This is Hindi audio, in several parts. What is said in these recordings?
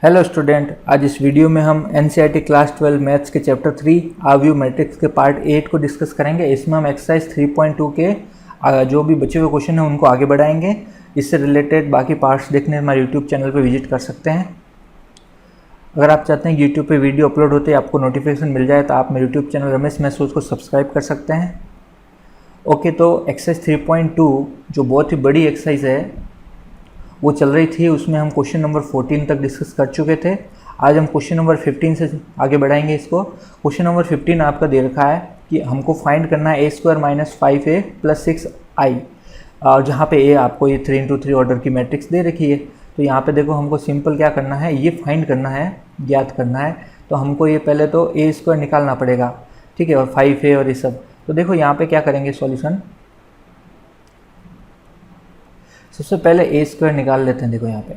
हेलो स्टूडेंट, आज इस वीडियो में हम एनसीईआरटी क्लास 12 मैथ्स के चैप्टर 3 आव्यू मैट्रिक्स के पार्ट 8 को डिस्कस करेंगे। इसमें हम एक्सरसाइज 3.2 के जो भी बचे हुए क्वेश्चन हैं उनको आगे बढ़ाएंगे। इससे रिलेटेड बाकी पार्ट्स देखने हमारे यूट्यूब चैनल पर विजिट कर सकते हैं। अगर आप चाहते हैं कि यूट्यूब पर वीडियो अपलोड होते ही आपको नोटिफिकेशन मिल जाए तो आप मेरे यूट्यूब चैनल रमेश मैथ्स को सब्सक्राइब कर सकते हैं। ओके, तो एक्सरसाइज 3.2 जो बहुत ही बड़ी एक्सरसाइज है वो चल रही थी, उसमें हम क्वेश्चन नंबर 14 तक डिस्कस कर चुके थे। आज हम क्वेश्चन नंबर 15 से आगे बढ़ाएंगे इसको। क्वेश्चन नंबर 15 आपका दे रखा है कि हमको फाइंड करना है a² - 5a + 6i, और जहाँ पे a आपको ये 3 × 3 ऑर्डर की मैट्रिक्स दे रखी है। तो यहाँ पे देखो हमको सिंपल क्या करना है, ये फाइंड करना है, ज्ञात करना है। तो हमको ये पहले तो a² निकालना पड़ेगा, ठीक है, और 5a और ये सब। तो देखो यहाँ पे क्या करेंगे सॉल्यूशन, सबसे पहले a² निकाल लेते हैं। देखो यहाँ पे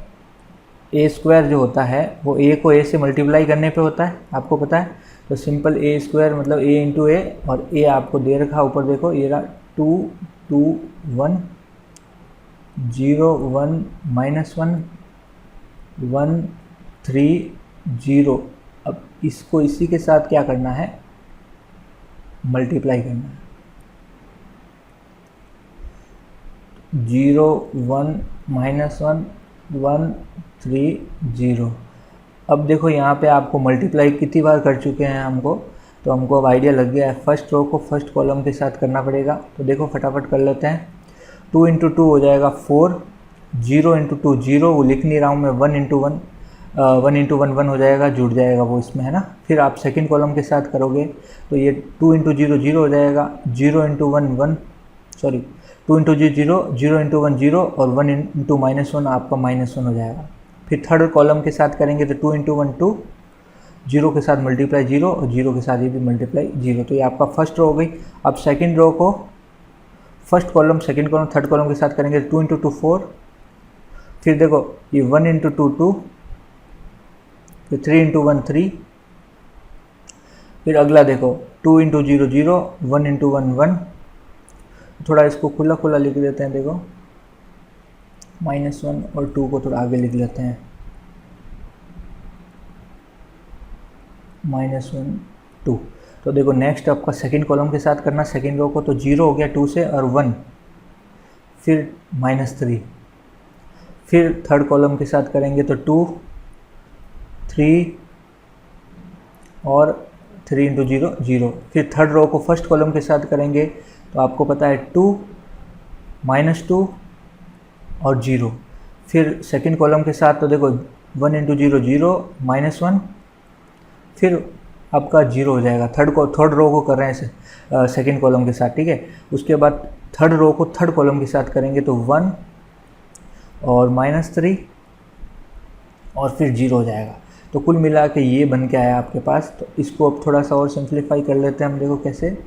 a² जो होता है वो a को a से मल्टीप्लाई करने पे होता है, आपको पता है। तो सिंपल a² मतलब a × a, और a आपको दे रखा ऊपर, देखो ये रहा 2 2 1 0 1 -1 1 3 0। अब इसको इसी के साथ क्या करना है, मल्टीप्लाई करना है। 0 1 -1 1 3 0। अब देखो यहाँ पे आपको मल्टीप्लाई कितनी बार कर चुके हैं हमको, तो हमको अब आइडिया लग गया है। फर्स्ट रो को फर्स्ट कॉलम के साथ करना पड़ेगा। तो देखो फटाफट कर लेते हैं। 2 × 2 हो जाएगा 4, 0 × 2 0, वो लिख नहीं रहा हूँ मैं। 1 × 1 1 × 1 1 हो जाएगा, जुड़ जाएगा वो इसमें, है ना। फिर आप सेकंड कॉलम के साथ करोगे तो ये 2 × 0 0 हो जाएगा, 0 × 1 1, सॉरी 2 × 0 0 × 1 0, और 1 × -1 आपका -1 हो जाएगा। फिर थर्ड कॉलम के साथ करेंगे तो 2 × 1 2, 0 के साथ मल्टीप्लाई 0, और 0 के साथ ये भी मल्टीप्लाई 0। तो ये आपका फर्स्ट रो हो गई। अब सेकंड रो को first column second column third column के साथ करेंगे तो 2 × 2 4, फिर देखो ये 1 × 2 2, फिर 3 × 1 3, फिर अगला देखो 2 × 0 0, 1 × 1 1। थोड़ा इसको खुला खुला लिख देते हैं, देखो -1 और 2 को थोड़ा आगे लिख लेते हैं, -1 2। तो देखो नेक्स्ट आपका सेकंड कॉलम के साथ करना, सेकंड रो को। तो 0 हो गया 2 से, और 1, फिर -3। फिर थर्ड कॉलम के साथ करेंगे तो 2 3 और 3 × 0 0। फिर थर्ड रो को फर्स्ट कॉलम के साथ करेंगे तो आपको पता है 2 -2 और 0। फिर सेकंड कॉलम के साथ तो देखो 1 × 0 0 -1, फिर आपका 0 हो जाएगा। थर्ड रो को कर रहे हैं सेकंड कॉलम के साथ, ठीक है। उसके बाद थर्ड रो को थर्ड कॉलम के साथ करेंगे तो 1 और -3 और फिर 0 हो जाएगा। तो कुल मिला के ये बन के आया आपके पास। तो इसको अब थोड़ा सा और सिंप्लीफाई कर लेते हैं हम, देखो कैसे।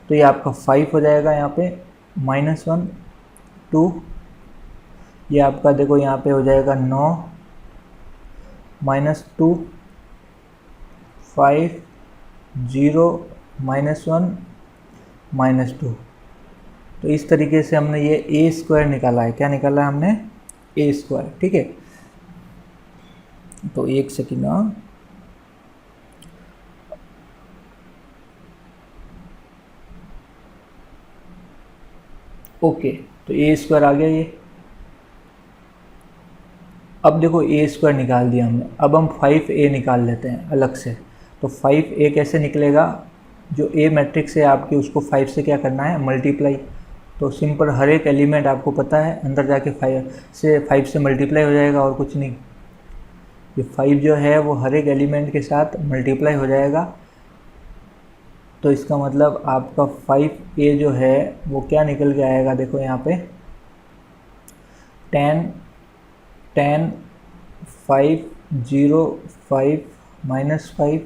तो ये आपका 5 हो जाएगा यहाँ पे, -1 2, ये आपका देखो यहाँ पे हो जाएगा 9 -2 5 0 -1 -2। तो इस तरीके से हमने ये a² निकाला है। क्या निकाला है हमने? a², ठीक है। तो एक सेकेंड, ओके। तो a² आ गया ये। अब देखो a² निकाल दिया हमने। अब हम 5a निकाल लेते हैं अलग से। तो 5a कैसे निकलेगा, जो a मैट्रिक्स है आपकी उसको 5 से क्या करना है, मल्टीप्लाई। तो सिंपल हर एक एलिमेंट आपको पता है अंदर जाके 5 से मल्टीप्लाई हो जाएगा, और कुछ नहीं। ये 5 जो है वो हर एक एलिमेंट के साथ मल्टीप्लाई हो जाएगा। तो इसका मतलब आपका 5a जो है वो क्या निकल के आएगा, देखो यहाँ पे 10 10 5 0 5 -5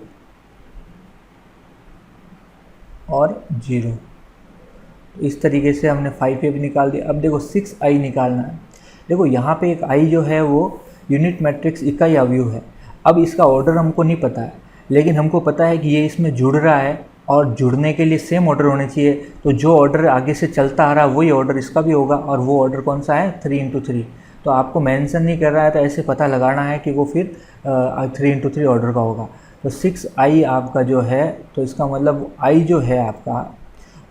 और 0। तो इस तरीके से हमने 5a भी निकाल दिया। अब देखो 6i निकालना है। देखो यहाँ पे एक i जो है वो यूनिट मैट्रिक्स इकाई अवयव है। अब इसका ऑर्डर हमको नहीं पता है, लेकिन हमको पता है कि ये इसमें जुड़ रहा है, और जुड़ने के लिए सेम ऑर्डर होने चाहिए। तो जो ऑर्डर आगे से चलता आ रहा है वही ऑर्डर इसका भी होगा, और वो ऑर्डर कौन सा है, 3 × 3। तो आपको मेंशन नहीं कर रहा है, तो ऐसे पता लगाना है कि वो फिर 3x3 ऑर्डर का होगा। तो 6i आपका जो है, तो इसका मतलब i जो है आपका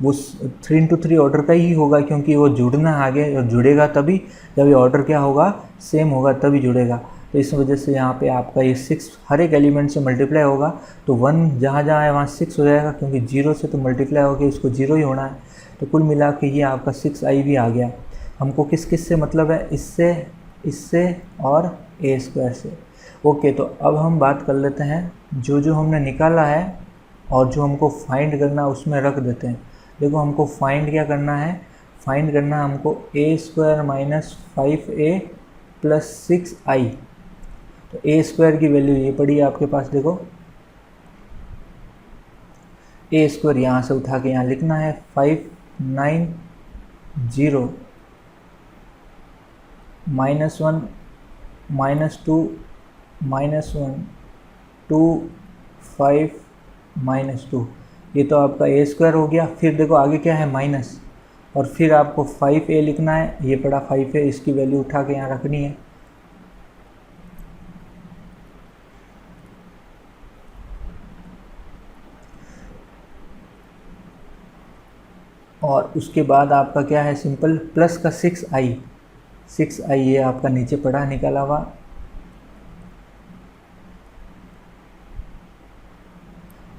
वो 3x3 ऑर्डर का ही होगा, क्योंकि वो जुड़ना आगे, और जुड़ेगा तभी जब ये ऑर्डर क्या होगा, सेम होगा तभी जुड़ेगा। तो इस वजह से यहाँ पे आपका ये 6 हर एक एलिमेंट से मल्टीप्लाई होगा, तो 1 जहाँ जहाँ है वहाँ 6 हो जाएगा, क्योंकि 0 से तो मल्टीप्लाई होकर इसको 0 ही होना है। तो कुल मिला के ये आपका 6i भी आ गया। हमको किस किस से मतलब है, इससे और a² से। ओके, तो अब हम बात कर लेते हैं जो जो हमने निकाला है और जो हमको फाइंड करना है उसमें रख देते हैं। देखो हमको फाइंड क्या करना है, फाइंड करना है हमको a² - 5a + 6i। तो a² की वैल्यू ये पड़ी है आपके पास, देखो a² यहाँ से उठा के यहाँ लिखना है 590 -1 -2 -1 2 5 -2। ये तो आपका a² हो गया। फिर देखो आगे क्या है, माइनस, और फिर आपको 5a लिखना है, ये पड़ा 5a, इसकी वैल्यू उठा के यहाँ रखनी है। और उसके बाद आपका क्या है, सिंपल प्लस का 6i ये आपका नीचे पड़ा निकाला हुआ।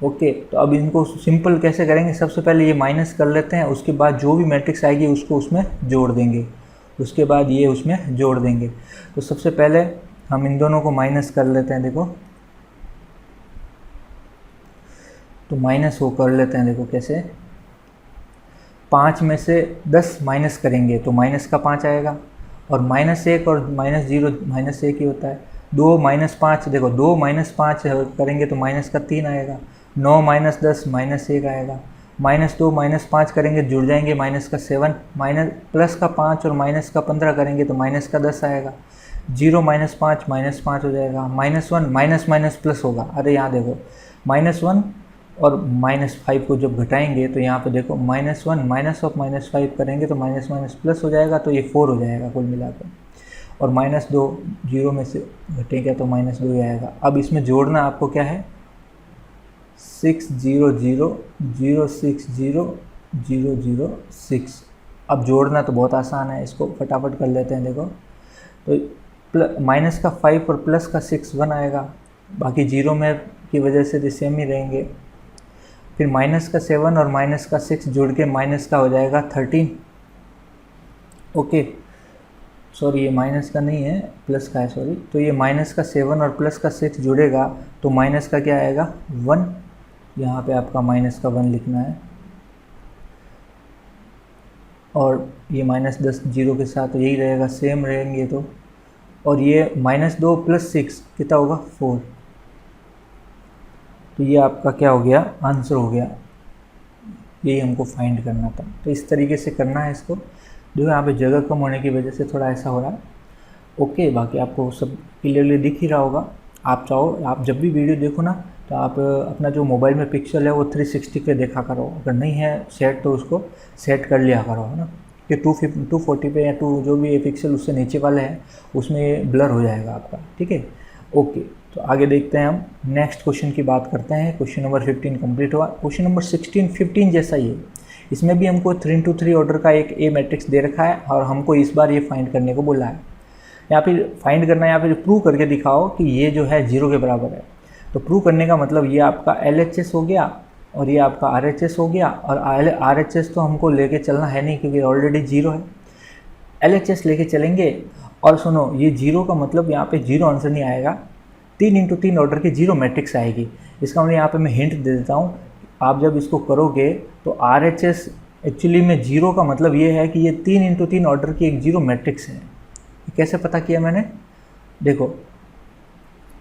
ओके, तो अब इनको सिंपल कैसे करेंगे, सबसे पहले ये माइनस कर लेते हैं, उसके बाद जो भी मैट्रिक्स आएगी उसको उसमें जोड़ देंगे, उसके बाद ये उसमें जोड़ देंगे। तो सबसे पहले हम इन दोनों को माइनस कर लेते हैं, देखो तो माइनस वो कर लेते हैं, देखो कैसे, 5 में से 10 माइनस करेंगे तो माइनस का 5 आएगा, और -1 और -0 -1 ही होता है। 2 - 5, देखो 2 - 5 करेंगे तो माइनस का 3 आएगा। 9 - 10 -1 आएगा। -2 - 5 करेंगे जुड़ जाएंगे माइनस का 7, माइनस प्लस का 5 और माइनस का 15 करेंगे तो माइनस का 10 आएगा। 0 - 5 -5 हो जाएगा। -1 माइनस माइनस प्लस होगा, अरे यहाँ देखो -1 और -5 को जब घटाएंगे तो यहाँ पे देखो -1 माइनस ऑफ -5 करेंगे तो माइनस माइनस प्लस हो जाएगा, तो ये 4 हो जाएगा कुल मिलाकर। और -2 0 में से घटेगा तो -2 ही आएगा। अब इसमें जोड़ना आपको क्या है, 600 060 006। अब जोड़ना तो बहुत आसान है, इसको फटाफट कर लेते हैं। देखो तो माइनस का 5 और प्लस का 6 1 आएगा, बाकी 0 में की वजह से तो सेम ही रहेंगे। फिर माइनस का 7 और माइनस का 6 जुड़ के माइनस का हो जाएगा 13। ओके सॉरी, ये माइनस का नहीं है, प्लस का है, सॉरी। तो ये माइनस का 7 और प्लस का 6 जुड़ेगा तो माइनस का क्या आएगा, 1। यहाँ पे आपका माइनस का 1 लिखना है, और ये -10 0 के साथ तो यही रहेगा, सेम रहेंगे तो। और ये -2 + 6 कितना होगा, 4। तो ये आपका क्या हो गया, आंसर हो गया। यही हमको फाइंड करना था। तो इस तरीके से करना है इसको। जो यहाँ पे जगह कम होने की वजह से थोड़ा ऐसा हो रहा है। ओके, बाकी आपको सब क्लियरली दिख ही रहा होगा। आप चाहो, आप जब भी वीडियो देखो ना, तो आप अपना जो मोबाइल में पिक्सल है वो 360 पे देखा करो। अगर नहीं है सेट तो उसको सेट कर लिया करो, है ना, कि 240 पे या जो भी ये पिक्सल उससे नीचे वाले हैं उसमें ये ब्लर हो जाएगा आपका। ठीक है, ओके। तो आगे देखते हैं, हम नेक्स्ट क्वेश्चन की बात करते हैं। क्वेश्चन नंबर 15 कंप्लीट हुआ। क्वेश्चन नंबर 16 15 जैसा ही है। इसमें भी हमको 3x3 ऑर्डर का एक ए मैट्रिक्स दे रखा है और हमको इस बार ये फाइंड करने को बोला है। यहाँ पे फाइंड करना है, यहाँ पे प्रूव करके दिखाओ कि ये जो है 0 के बराबर है। तो प्रूव करने का मतलब ये आपका LHS हो गया और ये आपका RHS हो गया। और RHS तो हमको लेके चलना है नहीं क्योंकि ऑलरेडी 0 है। LHS लेके चलेंगे। और सुनो, ये 0 का मतलब यहाँ पे 0 आंसर नहीं आएगा, 3x3 ऑर्डर की 0 मैट्रिक्स आएगी। इसका मतलब यहाँ पे मैं हिंट दे देता हूँ, आप जब इसको करोगे तो RHS एक्चुअली में 0 का मतलब ये है कि ये 3x3 ऑर्डर की एक 0 मैट्रिक्स है। कैसे पता किया मैंने, देखो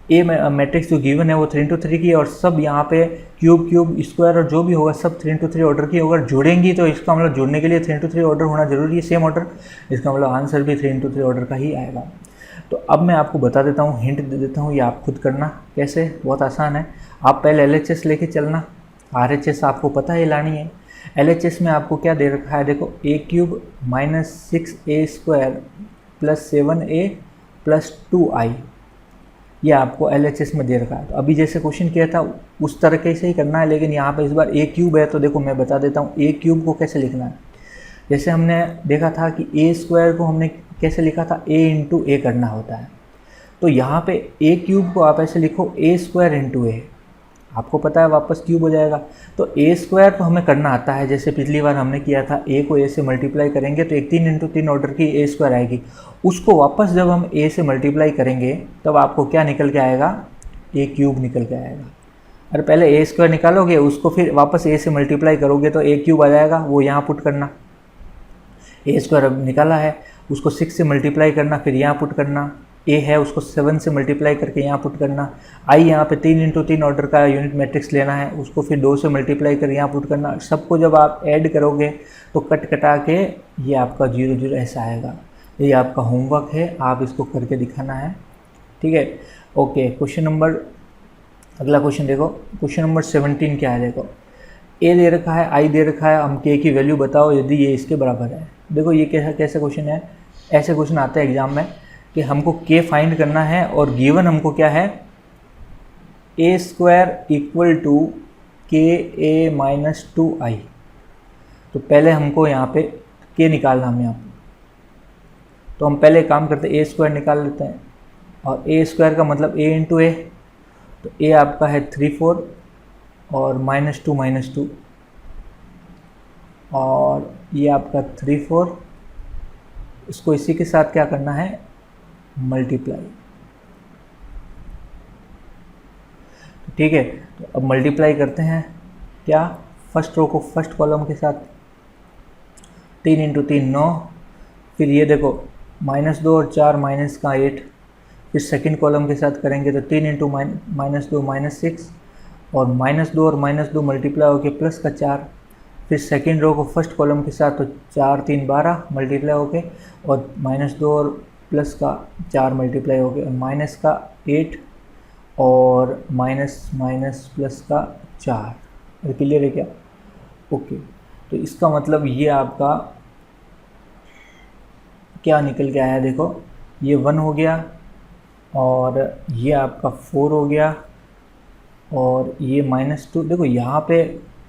ए मैट्रिक्स जो गिवन है वो 3x3 की, और सब यहाँ पे क्यूब स्क्वायर और जो भी होगा सब 3x3 ऑर्डर की। अगर जुड़ेंगी तो इसका मतलब जुड़ने के लिए 3x3 ऑर्डर होना जरूरी है, सेम ऑर्डर। इसका मतलब आंसर भी 3x3 ऑर्डर का ही आएगा। तो अब मैं आपको बता देता हूँ, हिंट दे देता हूँ, ये आप खुद करना। कैसे, बहुत आसान है। आप पहले LHS लेके चलना, RHS आपको पता है लानी है। LHS में आपको क्या दे रखा है, देखो a³ - 6a² plus 7a plus 2i, ये आपको LHS में दे रखा है। तो अभी जैसे क्वेश्चन किया था उस तरीके से ही करना है, लेकिन यहाँ पे इस बार a क्यूब है। तो देखो मैं बता देता हूँ a क्यूब को कैसे लिखना है। जैसे हमने देखा था कि a स्क्वायर को हमने कैसे लिखा था, a इंटू ए करना होता है। तो यहाँ पे a क्यूब को आप ऐसे लिखो a स्क्वायर इंटू ए, आपको पता है वापस क्यूब हो जाएगा। तो a स्क्वायर तो हमें करना आता है, जैसे पिछली बार हमने किया था, a को a से मल्टीप्लाई करेंगे तो एक 3 इंटू 3 ऑर्डर की a स्क्वायर आएगी। उसको वापस जब हम a से मल्टीप्लाई करेंगे तब आपको क्या निकल के आएगा, a क्यूब निकल के आएगा। अरे पहले a स्क्वायर निकालोगे, उसको फिर वापस a से मल्टीप्लाई करोगे तो a क्यूब आ जाएगा, वो यहाँ पुट करना। a स्क्वायर अब निकाला है, उसको 6 से मल्टीप्लाई करना, फिर यहाँ पुट करना। a है उसको 7 से मल्टीप्लाई करके यहाँ पुट करना। i यहाँ पे 3 इंटू 3 ऑर्डर का यूनिट मैट्रिक्स लेना है, उसको फिर 2 से मल्टीप्लाई कर यहाँ पुट करना। सबको जब आप ऐड करोगे तो कट कटा के ये आपका 0 0 ऐसा आएगा। ये आपका होमवर्क है, आप इसको करके दिखाना है, ठीक है। ओके, क्वेश्चन नंबर, अगला क्वेश्चन देखो, क्वेश्चन नंबर 17 क्या है। देखो a दे रखा है, i दे रखा है, हम k की वैल्यू बताओ यदि ये इसके बराबर है। देखो ये कैसा क्वेश्चन है, ऐसे क्वेश्चन आते हैं एग्जाम में कि हमको k फाइंड करना है और गिवन हमको क्या है, a square equal to k a minus 2i। तो पहले हमको यहाँ पे k निकालना हम यहाँ पे, तो हम पहले काम करते हैं a स्क्वायर निकाल लेते हैं। और a स्क्वायर का मतलब a इंटू ए, तो a आपका है 3 4 और -2 और ये आपका 3 4, इसको इसी के साथ क्या करना है, मल्टीप्लाई, ठीक है। तो अब मल्टीप्लाई करते हैं क्या, फर्स्ट रो को फर्स्ट कॉलम के साथ, 3 इंटू 3 9, फिर ये देखो -2 और 4 माइनस का 8, फिर सेकंड कॉलम के साथ करेंगे तो 3 इंटू -2 -6 और -2 और -2 मल्टीप्लाई होके प्लस का 4, फिर सेकंड रो को फर्स्ट कॉलम के साथ तो 4 3 12 मल्टीप्लाई होके और -2 और प्लस का 4 मल्टीप्लाई होके और माइनस का 8 और माइनस प्लस का 4। क्लियर है क्या? ओके, तो इसका मतलब ये आपका क्या निकल के आया, देखो ये 1 हो गया और ये आपका 4 हो गया और ये -2। देखो यहाँ पे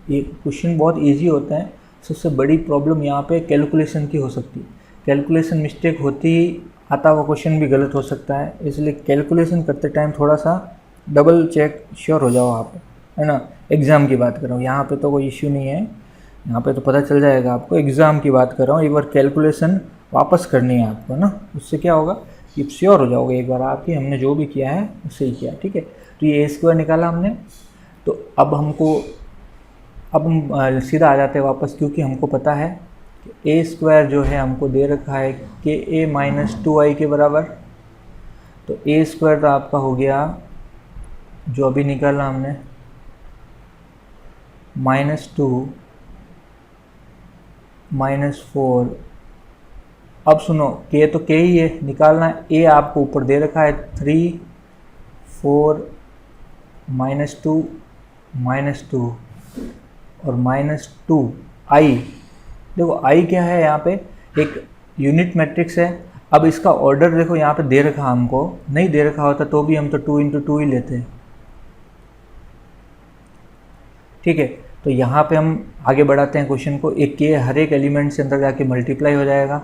ये क्वेश्चन बहुत इजी होता है, सबसे बड़ी प्रॉब्लम यहाँ पे कैलकुलेशन की हो सकती है। कैलकुलेशन मिस्टेक होती ही आता हुआ क्वेश्चन भी गलत हो सकता है, इसलिए कैलकुलेशन करते टाइम थोड़ा सा डबल चेक श्योर हो जाओ आप, है ना। एग्ज़ाम की बात कर रहा हूँ, यहाँ पे तो कोई इश्यू नहीं है, यहाँ पे तो पता चल जाएगा आपको। एग्ज़ाम की बात कर रहा हूँ, एक बार कैलकुलेशन वापस करनी है आपको ना, उससे क्या होगा कि श्योर हो जाओगे एक बार आपकी हमने जो भी किया है उससे ही किया, ठीक है। तो ये a स्क्वायर निकाला हमने, तो अब हम सीधा आ जाते हैं वापस, क्योंकि हमको पता है कि a स्क्वायर जो है हमको दे रखा है कि a माइनस 2i के बराबर। तो a स्क्वायर तो आपका हो गया जो अभी निकाला हमने -2 -4। अब सुनो, k तो k ही है, निकालना है a आपको ऊपर दे रखा है 3 4 -2 और -2i। देखो i क्या है, यहाँ पे एक यूनिट मैट्रिक्स है। अब इसका ऑर्डर देखो यहाँ पे दे रखा, हमको नहीं दे रखा होता तो भी हम तो 2 इंटू 2 ही लेते हैं, ठीक है। तो यहाँ पे हम आगे बढ़ाते हैं क्वेश्चन को। एक के हर एक एलिमेंट से अंदर जाके मल्टीप्लाई हो जाएगा,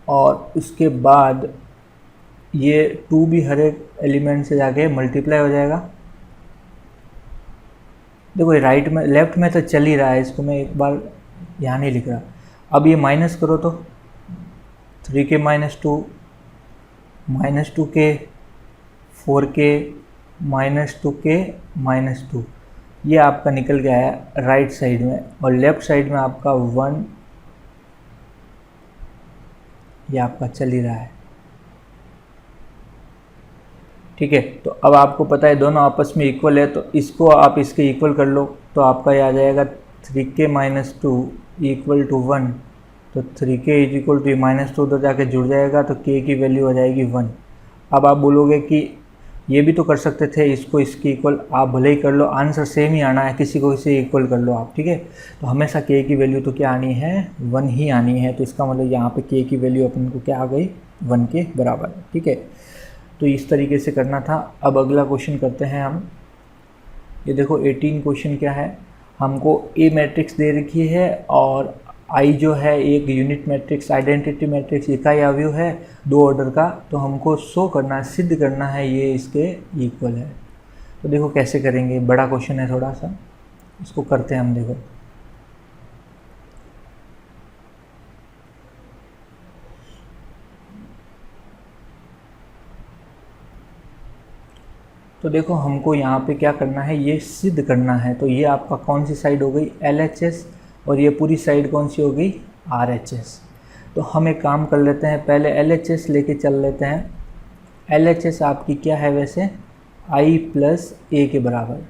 और उसके बाद ये 2 भी हर एक एलिमेंट से जाके मल्टीप्लाई हो जाएगा। देखो ये राइट में लेफ्ट में तो चल ही रहा है, इसको मैं एक बार यहाँ नहीं लिख रहा। अब ये माइनस करो तो 3k -2 -2k 4k -2k -2, ये आपका निकल गया है राइट साइड में, और लेफ्ट साइड में आपका 1 ये आपका चल ही रहा है, ठीक है। तो अब आपको पता है दोनों आपस में इक्वल है, तो इसको आप इसके इक्वल कर लो, तो आपका ये आ जाएगा 3k -2 इक्वल टू 1। तो 3k इक्वल टू -2 उधर जाके जुड़ जाएगा, तो k की वैल्यू आ जाएगी 1। अब आप बोलोगे कि ये भी तो कर सकते थे, इसको इसकी इक्वल आप भले ही कर लो, आंसर सेम ही आना है, किसी को इसे इक्वल कर लो आप, ठीक है। तो हमेशा k की वैल्यू तो क्या आनी है, 1 ही आनी है। तो इसका मतलब यहाँ पे k की वैल्यू अपन को क्या आ गई, 1 के बराबर, ठीक है। तो इस तरीके से करना था। अब अगला क्वेश्चन करते हैं हम। ये देखो 18 क्वेश्चन क्या है, हमको ए मैट्रिक्स दे रखी है और आई जो है एक यूनिट मैट्रिक्स, आइडेंटिटी मैट्रिक्स, इकाई अवयव है 2 ऑर्डर का। तो हमको शो करना है, सिद्ध करना है ये इसके इक्वल है। तो देखो कैसे करेंगे, बड़ा क्वेश्चन है थोड़ा सा, इसको करते हैं हम। देखो तो देखो हमको यहाँ पे क्या करना है, ये सिद्ध करना है। तो ये आपका कौन सी साइड हो गई, LHS, और ये पूरी साइड कौन सी हो गई, RHS। तो हम एक काम कर लेते हैं, पहले LHS लेके चल लेते हैं। LHS आपकी क्या है वैसे, I प्लस A के बराबर,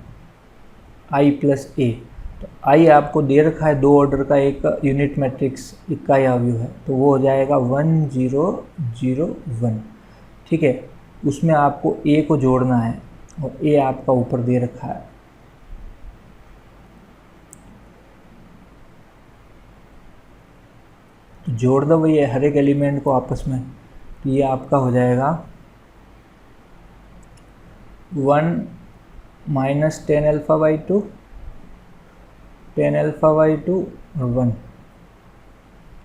I प्लस A। तो I आपको दे रखा है 2 ऑर्डर का एक यूनिट मैट्रिक्स, इकाई अवयव है, तो वो हो जाएगा 1 0 0 1, ठीक है। उसमें आपको A को जोड़ना है और A आपका ऊपर दे रखा है। तो जोड़ दो भैया हर एक एलिमेंट को आपस में। तो ये आपका हो जाएगा 1 minus 10 alpha by 2, 10 alpha by 2 और 1।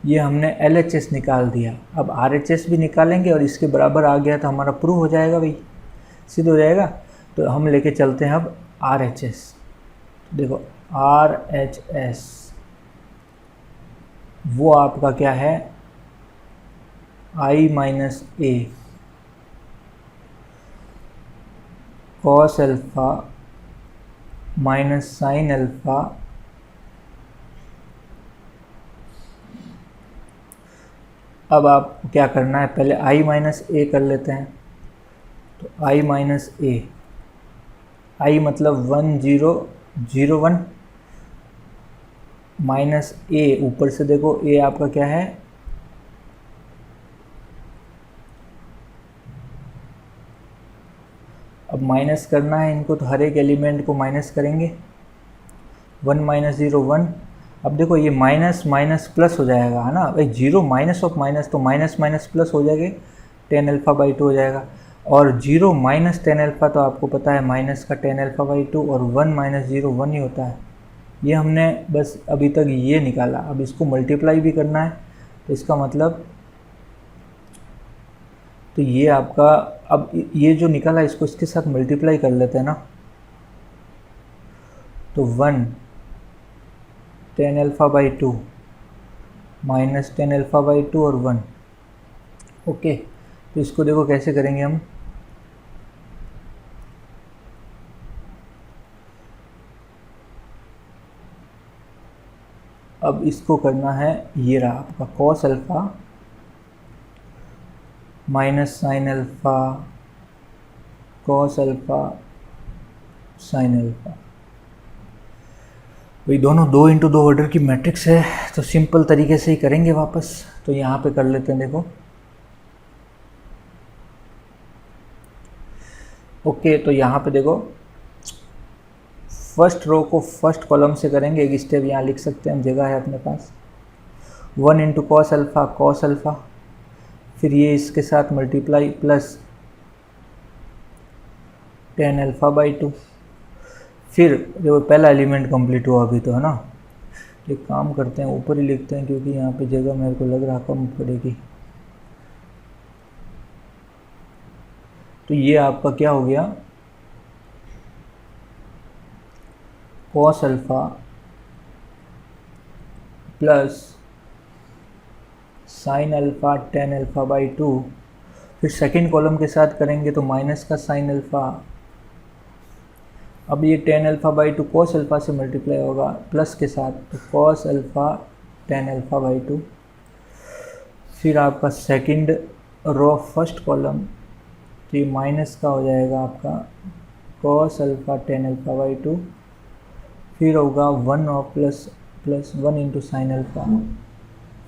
ये हमने LHS निकाल दिया। अब RHS भी निकालेंगे और इसके बराबर आ गया तो हमारा प्रूव हो जाएगा भाई, सिद्ध हो जाएगा। तो हम लेके चलते हैं अब RHS। देखो RHS वो आपका क्या है, I minus A cos alpha minus sine alpha अब आपको क्या करना है, पहले I माइनस A कर लेते हैं। तो I माइनस A, I मतलब 1 0 0 1 माइनस A, ऊपर से देखो A आपका क्या है, अब माइनस करना है इनको, तो हर एक एलिमेंट को माइनस करेंगे। 1 माइनस 0 1। अब देखो ये माइनस माइनस प्लस हो जाएगा, है ना भाई, 0 माइनस ऑफ माइनस, तो माइनस माइनस प्लस हो जाएगा, 10 अल्फ़ा बाई 2 हो जाएगा। और 0 माइनस 10 अल्फ़ा तो आपको पता है माइनस का 10 अल्फ़ा बाई 2, और 1 माइनस 0 1 ही होता है। ये हमने बस अभी तक ये निकाला, अब इसको मल्टीप्लाई भी करना है। तो इसका मतलब तो ये आपका, अब ये जो निकाला इसको इसके साथ मल्टीप्लाई कर लेते हैं ना। तो 1 10 alpha by 2 minus 10 alpha by 2 और 1, ओके। तो इसको देखो कैसे करेंगे हम, अब इसको करना है, ये रहा आपका cos alpha minus sine alpha cos alpha sine alpha. भाई दोनों 2 इंटू 2 ऑर्डर की मैट्रिक्स है, तो सिंपल तरीके से ही करेंगे वापस। तो यहाँ पे कर लेते हैं, देखो ओके। तो यहाँ पे देखो फर्स्ट रो को फर्स्ट कॉलम से करेंगे, एक स्टेप यहाँ लिख सकते हैं हम, जगह है अपने पास। 1 इंटू कॉस अल्फ़ा, फिर ये इसके साथ मल्टीप्लाई प्लस 10 अल्फ़ा बाई 2। फिर देखो पहला एलिमेंट कंप्लीट हुआ अभी तो, है ना। एक काम करते हैं ऊपर ही लिखते हैं, क्योंकि यहाँ पे जगह मेरे को लग रहा कम पड़ेगी। तो ये आपका क्या हो गया, cos alpha plus sine alpha 10 alpha by 2। फिर सेकेंड कॉलम के साथ करेंगे तो माइनस का साइन अल्फ़ा। अब ये 10 अल्फ़ा बाई 2 कॉस अल्फ़ा से मल्टीप्लाई होगा प्लस के साथ, तो कॉस अल्फ़ा 10 अल्फ़ा बाई 2। फिर आपका सेकंड रो फर्स्ट कॉलम, तो ये माइनस का हो जाएगा आपका कॉस अल्फ़ा 10 अल्फ़ा बाई 2। फिर होगा 1 और प्लस 1 इंटू साइन अल्फ़ा।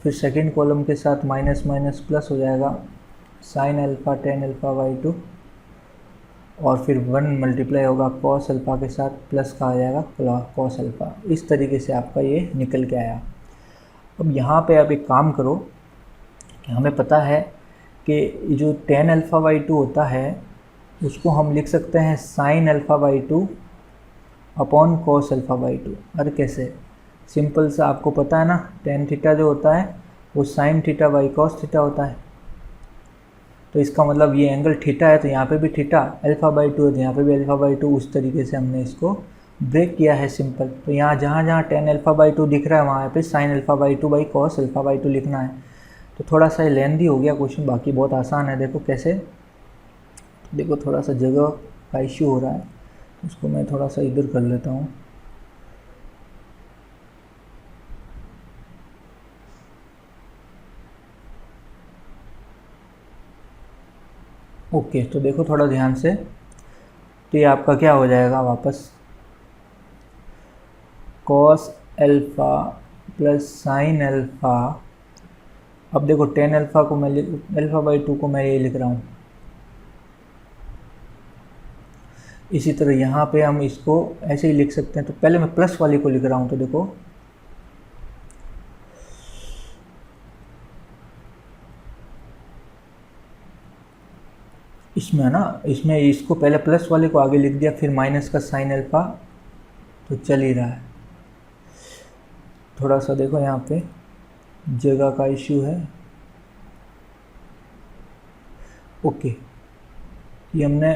फिर सेकंड कॉलम के साथ माइनस माइनस प्लस हो जाएगा साइन अल्फ़ा 10 अल्फ़ा बाई 2। और फिर 1 मल्टीप्लाई होगा कॉस अल्फ़ा के साथ, प्लस का आ जाएगा कॉस अल्फ़ा। इस तरीके से आपका ये निकल के आया। अब यहाँ पे आप एक काम करो कि हमें पता है कि जो tan अल्फ़ा बाई 2 होता है उसको हम लिख सकते हैं sin alpha by 2 upon cos alpha by 2। अरे कैसे? सिंपल सा, आपको पता है ना tan थीटा जो होता है वो sin theta by cos theta होता है। तो इसका मतलब ये एंगल थीटा है तो यहाँ पे भी थीटा, अल्फ़ा बाई 2 है तो यहाँ पे भी अल्फ़ा बाई 2। उस तरीके से हमने इसको ब्रेक किया है सिंपल। तो यहाँ जहाँ जहाँ tan अल्फ़ा बाई 2 दिख रहा है वहाँ पे sin alpha by 2 by cos alpha by 2 लिखना है। तो थोड़ा सा लेंथी हो गया क्वेश्चन, बाकी बहुत आसान है। देखो कैसे, देखो थोड़ा सा जगह का इश्यू हो रहा है, उसको मैं थोड़ा सा इधर कर लेता हूँ। ओके, तो देखो थोड़ा ध्यान से, तो ये आपका क्या हो जाएगा वापस, cos alpha plus sine alpha. अब देखो tan अल्फ़ा को मैं अल्फ़ा बाई 2 को मैं ये लिख रहा हूँ। इसी तरह यहाँ पे हम इसको ऐसे ही लिख सकते हैं। तो पहले मैं प्लस वाली को लिख रहा हूँ, तो देखो इसमें है ना, इसमें इसको पहले प्लस वाले को आगे लिख दिया, फिर माइनस का साइन अल्फ़ा, तो चल ही रहा है। थोड़ा सा देखो यहाँ पे जगह का इश्यू है। ओके, ये हमने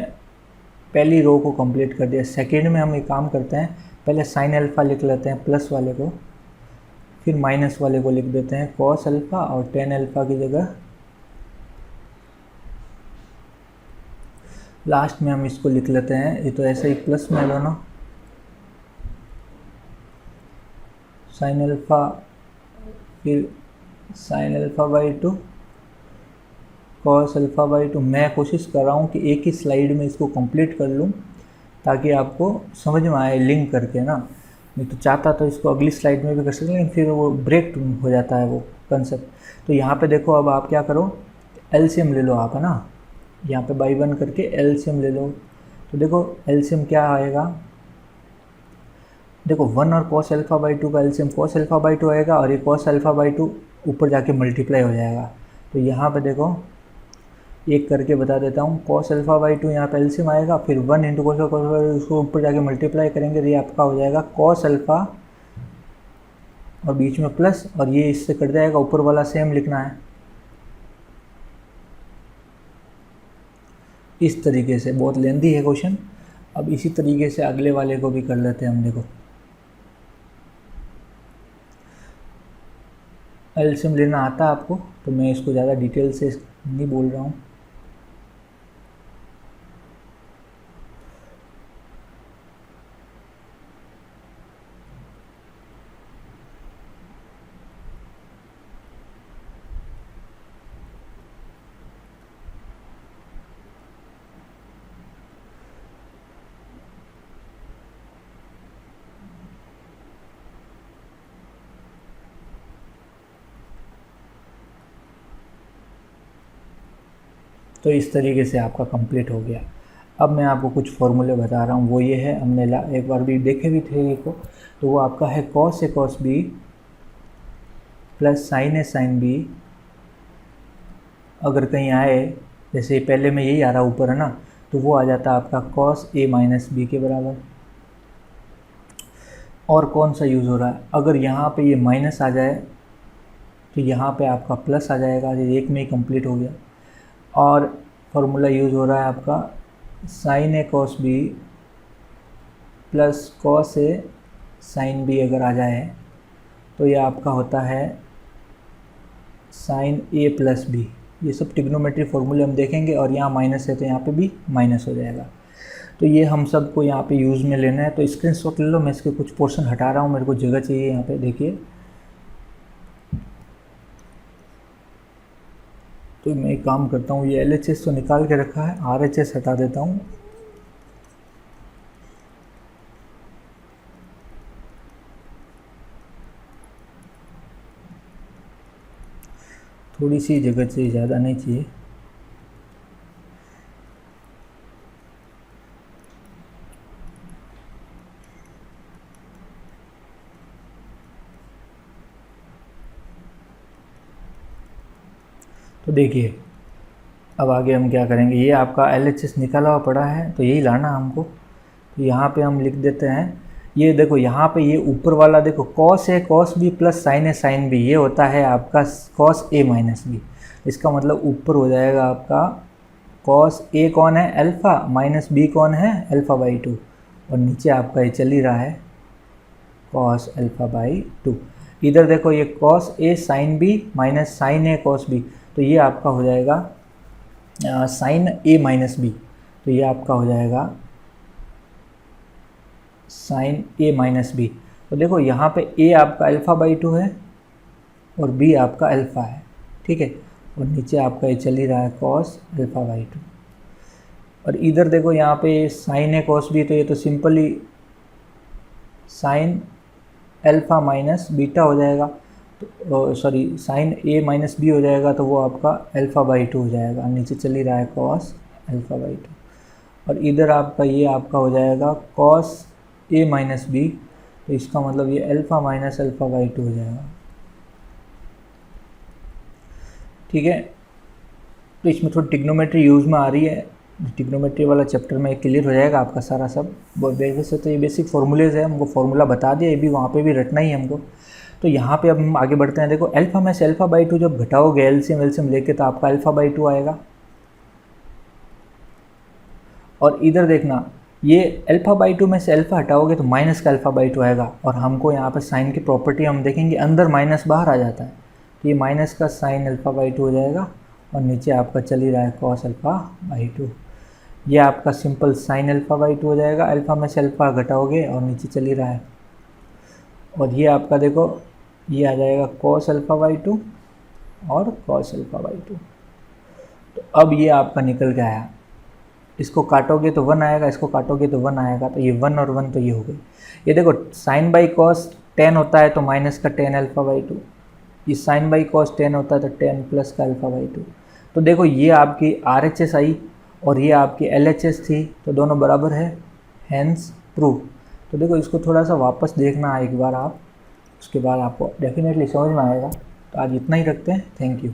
पहली रो को कंप्लीट कर दिया। सेकेंड में हम एक काम करते हैं, पहले साइन अल्फ़ा लिख लेते हैं प्लस वाले को, फिर माइनस वाले को लिख देते हैं कॉस अल्फ़ा, और tan अल्फ़ा की जगह लास्ट में हम इसको लिख लेते हैं, ये तो ऐसे ही प्लस में है दोनों, साइन अल्फ़ा फिर sine alpha by 2 cos alpha by 2। मैं कोशिश कर रहा हूँ कि एक ही स्लाइड में इसको कंप्लीट कर लूँ ताकि आपको समझ में आए लिंक करके ना। नहीं तो चाहता तो इसको अगली स्लाइड में भी कर सकते, लेकिन फिर वो ब्रेक हो जाता है वो कंसेप्ट। तो यहाँ पे देखो, अब आप क्या करो, एलसीएम ले लो आप, है ना, यहाँ पे बाई 1 करके एलसीएम ले लो। तो देखो एलसीएम क्या आएगा, देखो 1 और कॉस अल्फ़ा बाई 2 का एलसीएम कॉस अल्फ़ा बाई 2 आएगा, और ये कॉस अल्फ़ा बाई 2 ऊपर जाके मल्टीप्लाई हो जाएगा। तो यहाँ पे देखो एक करके बता देता हूँ, कॉस अल्फ़ा बाई 2 यहाँ पे एलसीएम आएगा, फिर 1 इंटू कॉस उसको ऊपर जाके मल्टीप्लाई करेंगे, तो ये आपका हो जाएगा कॉस अल्फ़ा और बीच में प्लस, और ये इससे कट जाएगा, ऊपर वाला सेम लिखना है। इस तरीके से, बहुत लेंथी है क्वेश्चन। अब इसी तरीके से अगले वाले को भी कर लेते हैं हम। देखो एलसीएम लेना आता है आपको, तो मैं इसको ज़्यादा डिटेल से नहीं बोल रहा हूँ। तो इस तरीके से आपका कंप्लीट हो गया। अब मैं आपको कुछ फॉर्मूले बता रहा हूँ, वो ये है, हमने एक बार भी देखे भी थे ये को, तो वो आपका है cos A cos B plus sign A sine B. अगर कहीं आए, जैसे पहले में यही आ रहा ऊपर है ना, तो वो आ जाता आपका कॉस ए माइनस बी के बराबर। और कौन सा यूज़ हो रहा है, अगर यहाँ पे ये माइनस आ जाए तो यहाँ पे आपका प्लस आ जाएगा, ये एक में ही कंप्लीट हो गया। और फार्मूला यूज़ हो रहा है आपका sign A cos B plus cos A sine B, अगर आ जाए तो ये आपका होता है साइन ए प्लस बी। ये सब ट्रिग्नोमेट्री फार्मूले हम देखेंगे, और यहाँ माइनस है तो यहाँ पे भी माइनस हो जाएगा। तो ये हम सबको यहाँ पे यूज़ में लेना है। तो स्क्रीनशॉट ले लो, मैं इसके कुछ पोर्शन हटा रहा हूँ, मेरे को जगह चाहिए यहाँ पे। देखिए, तो मैं एक काम करता हूँ, ये LHS तो निकाल के रखा है, RHS हटा देता हूँ। थोड़ी सी जगह चाहिए, ज़्यादा नहीं चाहिए। तो देखिए अब आगे हम क्या करेंगे, ये आपका LHS निकाला हुआ पड़ा है तो यही लाना हमको। तो यहाँ पे हम लिख देते हैं, ये देखो यहाँ पे ये ऊपर वाला देखो कॉस है कॉस बी प्लस साइन है साइन बी, ये होता है आपका कॉस ए माइनस बी। इसका मतलब ऊपर हो जाएगा आपका कॉस ए कौन है अल्फ़ा माइनस बी कौन है अल्फ़ा बाई 2, और नीचे आपका ये चल ही रहा है कॉस अल्फ़ा बाई 2। इधर देखो ये cos A sine B minus sign A cos B, तो ये आपका हो जाएगा साइन ए माइनस बी, तो ये आपका हो जाएगा साइन ए माइनस बी। तो देखो यहाँ पे ए आपका अल्फ़ा बाई 2 है और बी आपका अल्फ़ा है, ठीक है, और नीचे आपका ये चल ही रहा है कॉस अल्फ़ा बाई 2। और इधर देखो यहाँ पे साइन ए कॉस बी, तो ये तो simply sine alpha minus beta हो जाएगा, तो सॉरी साइन ए माइनस बी हो जाएगा, तो वो आपका अल्फ़ा बाई 2 हो जाएगा, नीचे चल ही रहा है कॉस अल्फ़ा बाई 2। और इधर आपका ये आपका हो जाएगा कॉस ए माइनस बी, तो इसका मतलब ये अल्फ़ा माइनस अल्फ़ा बाई 2 हो जाएगा, ठीक है। तो इसमें थोड़ी टिग्नोमेट्री यूज़ में आ रही है, टिग्नोमेट्री वाला चैप्टर में क्लियर हो जाएगा आपका सारा सब। वैसे तो ये बेसिक फार्मूलेज है, हमको फार्मूला बता दिया, ये भी वहाँ पे भी रटना ही है हमको। तो यहाँ पे अब हम आगे बढ़ते हैं। देखो अल्फ़ा में से अल्फ़ा बाई 2 जब घटाओगे एलसीएम लेके तो आपका अल्फ़ा बाई 2 आएगा। और इधर देखना ये अल्फ़ा बाई 2 में से अल्फ़ा हटाओगे तो माइनस का अल्फ़ा बाई 2 आएगा, और हमको यहाँ पे साइन की प्रॉपर्टी हम देखेंगे अंदर माइनस बाहर आ जाता है, तो ये माइनस का साइन अल्फ़ा बाई 2 हो जाएगा, और नीचे आपका चल ही रहा है कॉस अल्फ़ा बाई 2। ये आपका सिंपल साइन अल्फ़ा बाई 2 हो जाएगा, अल्फ़ा में से अल्फ़ा घटाओगे और नीचे चल ही रहा है। और ये आपका देखो ये आ जाएगा कॉस अल्फ़ा बाई 2 और कॉस अल्फ़ा बाई 2। तो अब ये आपका निकल के आया, इसको काटोगे तो 1 आएगा, इसको काटोगे तो 1 आएगा, तो ये 1 और 1 तो ये हो गई। ये देखो साइन बाई कॉस 10 होता है तो माइनस का 10 अल्फ़ा बाई 2, ये साइन बाई कॉस 10 होता है तो 10 प्लस का अल्फ़ा बाई 2। तो देखो ये आपकी RHS आई और ये आपकी LHS थी, तो दोनों बराबर है, हैंस प्रूव। तो देखो इसको थोड़ा सा वापस देखना एक बार आप, उसके बाद आपको डेफिनेटली समझ में आएगा। तो आज इतना ही रखते हैं, थैंक यू।